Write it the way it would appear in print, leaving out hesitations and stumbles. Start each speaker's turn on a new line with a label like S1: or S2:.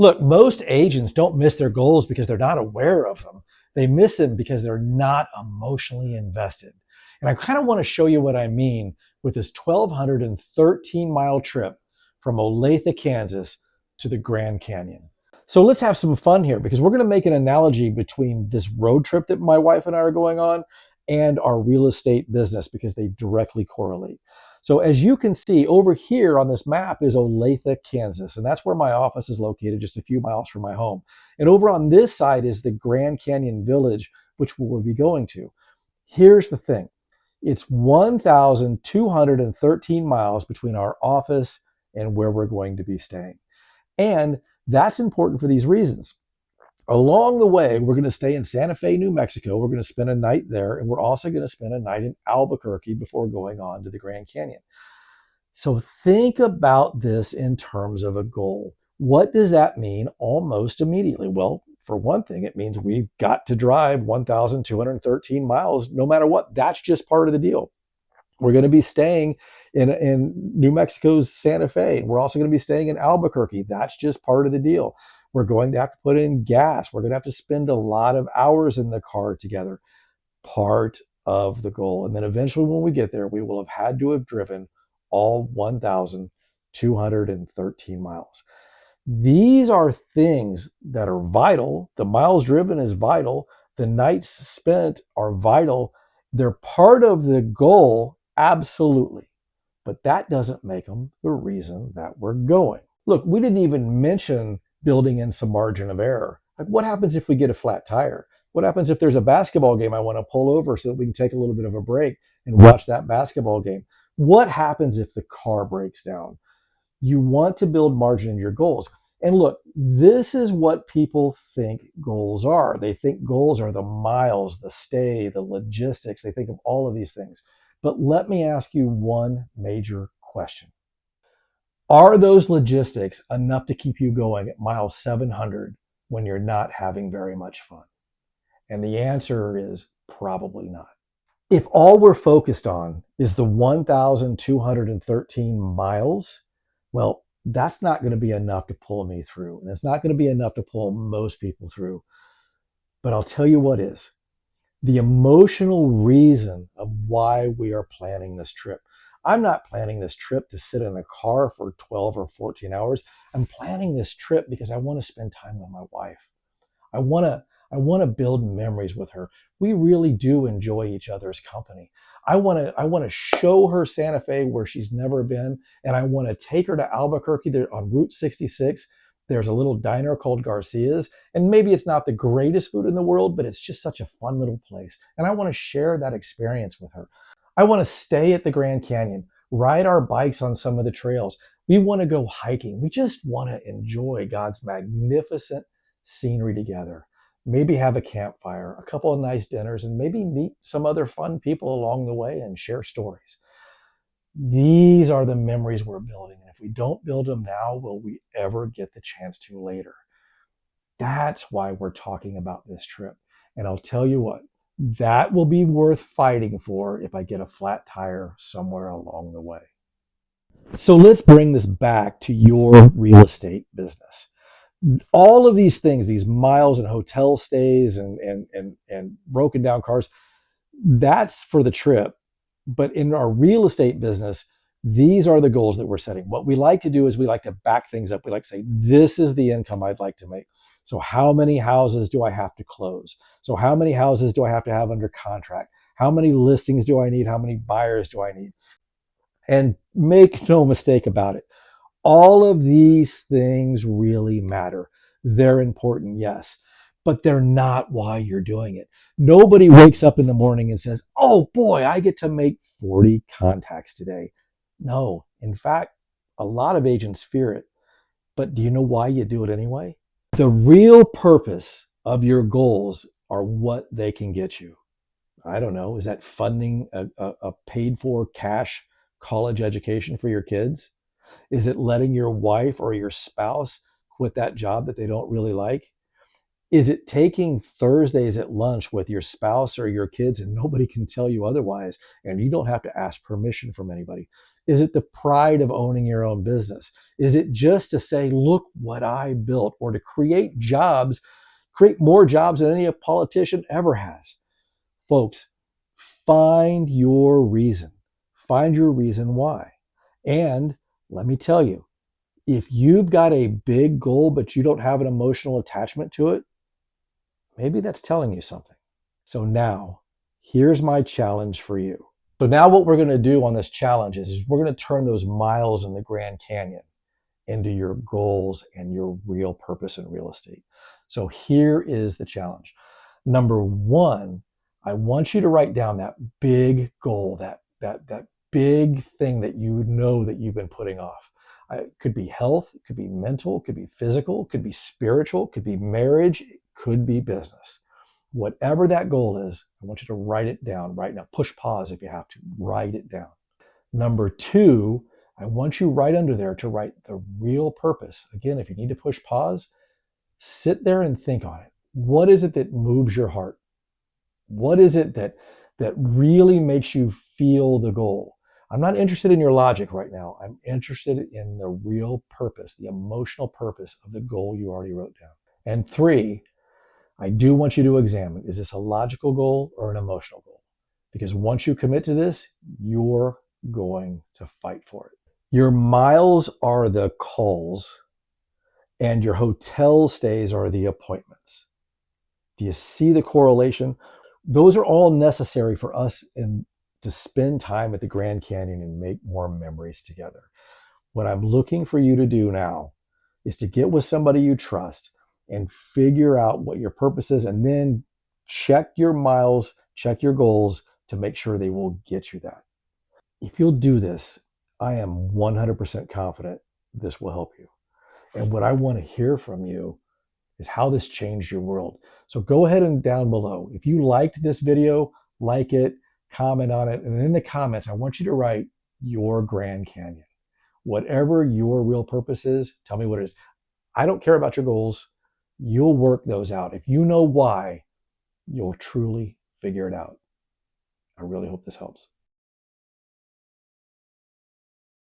S1: Look, most agents don't miss their goals because they're not aware of them. They miss them because they're not emotionally invested. And I kind of want to show you what I mean with this 1,213-mile trip from Olathe, Kansas to the Grand Canyon. So let's have some fun here because we're going to make an analogy between this road trip that my wife and I are going on and our real estate business because they directly correlate. So as you can see over here on this map is Olathe, Kansas, and that's where my office is located, just a few miles from my home. And over on this side is the Grand Canyon Village, which we will be going to. Here's the thing. It's 1,213 miles between our office and where we're going to be staying. And that's important for these reasons. Along the way, we're going to stay in Santa Fe, New Mexico. We're going to spend a night there, and we're also going to spend a night in Albuquerque before going on to the Grand Canyon. So think about this in terms of a goal. What does that mean almost immediately? Well, for one thing, it means we've got to drive 1,213 miles no matter what. That's just part of the deal. We're going to be staying in New Mexico's Santa Fe. We're also going to be staying in Albuquerque. That's just part of the deal. We're going to have to put in gas. We're going to have to spend a lot of hours in the car together. Part of the goal. And then eventually when we get there, we will have had to have driven all 1,213 miles. These are things that are vital. The miles driven is vital. The nights spent are vital. They're part of the goal, absolutely. But that doesn't make them the reason that we're going. Look, we didn't even mention building in some margin of error. Like, what happens if we get a flat tire? What happens if there's a basketball game I want to pull over so that we can take a little bit of a break and watch that basketball game? What happens if the car breaks down? You want to build margin in your goals. And look, this is what people think goals are. They think goals are the miles, the stay, the logistics. They think of all of these things. But let me ask you one major question. Are those logistics enough to keep you going at mile 700 when you're not having very much fun? And the answer is probably not. If all we're focused on is the 1,213 miles, well, that's not going to be enough to pull me through. And it's not going to be enough to pull most people through. But I'll tell you what is the emotional reason of why we are planning this trip. I'm not planning this trip to sit in a car for 12 or 14 hours. I'm planning this trip because I want to spend time with my wife. I want to build memories with her. We really do enjoy each other's company. I want to show her Santa Fe where she's never been, and I want to take her to Albuquerque. There on Route 66. There's a little diner called Garcia's, and maybe it's not the greatest food in the world, but it's just such a fun little place. And I want to share that experience with her. I want to stay at the Grand Canyon, ride our bikes on some of the trails. We want to go hiking. We just want to enjoy God's magnificent scenery together. Maybe have a campfire, a couple of nice dinners, and maybe meet some other fun people along the way and share stories. These are the memories we're building. And if we don't build them now, will we ever get the chance to later? That's why we're talking about this trip. And I'll tell you what, that will be worth fighting for if I get a flat tire somewhere along the way. So let's bring this back to your real estate business. All of these things, these miles and hotel stays and broken down cars, that's for the trip. But in our real estate business, these are the goals that we're setting. What we like to do is we like to back things up. We like to say, this is the income I'd like to make. So how many houses do I have to close? So how many houses do I have to have under contract? How many listings do I need? How many buyers do I need? And make no mistake about it. All of these things really matter. They're important, yes, but they're not why you're doing it. Nobody wakes up in the morning and says, oh boy, I get to make 40 contacts today. No, in fact, a lot of agents fear it. But do you know why you do it anyway? The real purpose of your goals are what they can get you. I don't know. Is that funding a paid for cash college education for your kids? Is it letting your wife or your spouse quit that job that they don't really like? Is it taking Thursdays at lunch with your spouse or your kids and nobody can tell you otherwise and you don't have to ask permission from anybody? Is it the pride of owning your own business? Is it just to say, look what I built, or to create jobs, create more jobs than any politician ever has? Folks, find your reason. Find your reason why. And let me tell you, if you've got a big goal, but you don't have an emotional attachment to it, maybe that's telling you something. So now, here's my challenge for you. So now what we're going to do on this challenge is we're going to turn those miles in the Grand Canyon into your goals and your real purpose in real estate. So here is the challenge. Number one, I want you to write down that big goal, that big thing that you know that you've been putting off. It could be health, it could be mental, it could be physical, it could be spiritual, it could be marriage, it could be business. Whatever that goal is, I want you to write it down right now. Push pause if you have to. Write it down. Number two, I want you right under there to write the real purpose. Again, if you need to push pause, sit there and think on it. What is it that moves your heart? What is it that really makes you feel the goal? I'm not interested in your logic right now. I'm interested in the real purpose, the emotional purpose of the goal you already wrote down. And three, I do want you to examine, is this a logical goal or an emotional goal? Because once you commit to this, you're going to fight for it. Your miles are the calls and your hotel stays are the appointments. Do you see the correlation? Those are all necessary for us to spend time at the Grand Canyon and make more memories together. What I'm looking for you to do now is to get with somebody you trust and figure out what your purpose is, and then check your miles, check your goals to make sure they will get you that. If you'll do this, I am 100% confident this will help you. And what I want to hear from you is how this changed your world. So go ahead and down below. If you liked this video, like it, comment on it. And in the comments, I want you to write your Grand Canyon. Whatever your real purpose is, tell me what it is. I don't care about your goals. You'll work those out. If you know why, you'll truly figure it out. I really hope this helps.